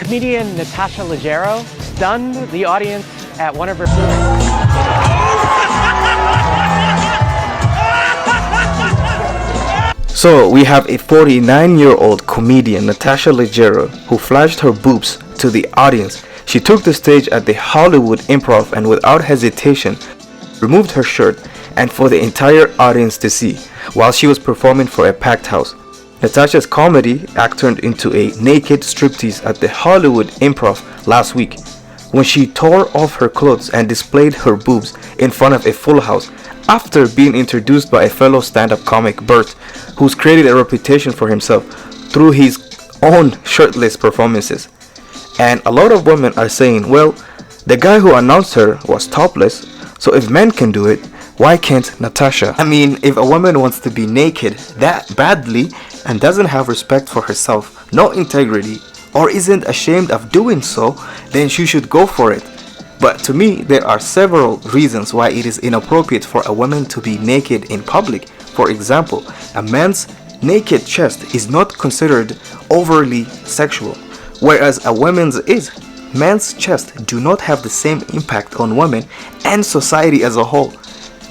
Comedian Natasha Leggero stunned the audience at one of her... So we have a 49-year-old comedian, Natasha Leggero, who flashed her boobs to the audience. She took the stage at the Hollywood Improv and without hesitation removed her shirt and for the entire audience to see while she was performing for a packed house. Natasha's comedy act turned into a naked striptease at the Hollywood Improv last week when she tore off her clothes and displayed her boobs in front of a full house after being introduced by a fellow stand-up comic, Bert, who's created a reputation for himself through his own shirtless performances. And a lot of women are saying, well, the guy who announced her was topless, so if men can do it, why can't Natasha? I mean, if a woman wants to be naked that badly and doesn't have respect for herself, no integrity, or isn't ashamed of doing so, then she should go for it. But to me, there are several reasons why it is inappropriate for a woman to be naked in public. For example, a man's naked chest is not considered overly sexual, whereas a woman's is. Men's chests do not have the same impact on women and society as a whole.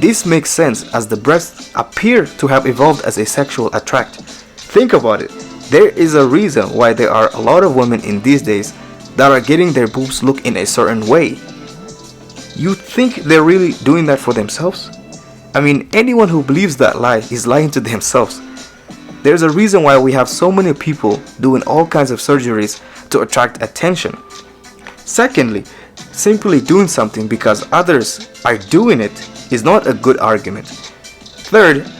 This makes sense as the breasts appear to have evolved as a sexual attract. Think about it. There is a reason why there are a lot of women in these days that are getting their boobs look in a certain way. You think they're really doing that for themselves? I mean, anyone who believes that lie is lying to themselves. There's a reason why we have so many people doing all kinds of surgeries to attract attention. Secondly, simply doing something because others are doing it is not a good argument. Third,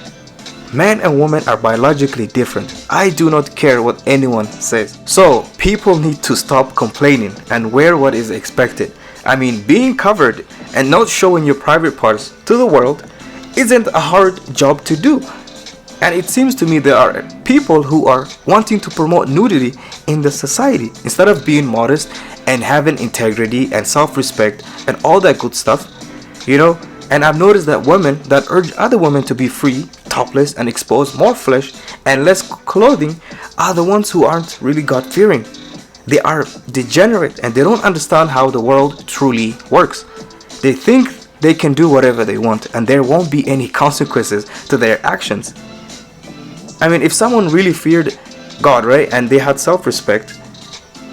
man and woman are biologically different. I do not care what anyone says. So, people need to stop complaining and wear what is expected. I mean, being covered and not showing your private parts to the world isn't a hard job to do. And it seems to me there are people who are wanting to promote nudity in the society instead of being modest and having integrity and self-respect and all that good stuff, you know. And I've noticed that women that urge other women to be free, topless, and expose more flesh and less clothing are the ones who aren't really God-fearing. They are degenerate and they don't understand how the world truly works. They think they can do whatever they want and there won't be any consequences to their actions. I mean, if someone really feared God, right, and they had self-respect,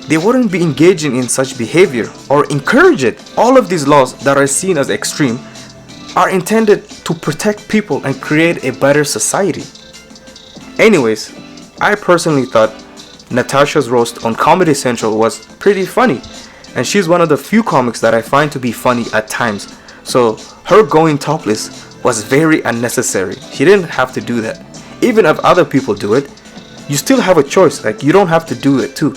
they wouldn't be engaging in such behavior or encourage it. All of these laws that are seen as extreme are intended to protect people and create a better society. Anyways, I personally thought Natasha's roast on Comedy Central was pretty funny, and she's one of the few comics that I find to be funny at times. So her going topless was very unnecessary. She didn't have to do that. Even if other people do it, you still have a choice. Like, you don't have to do it too.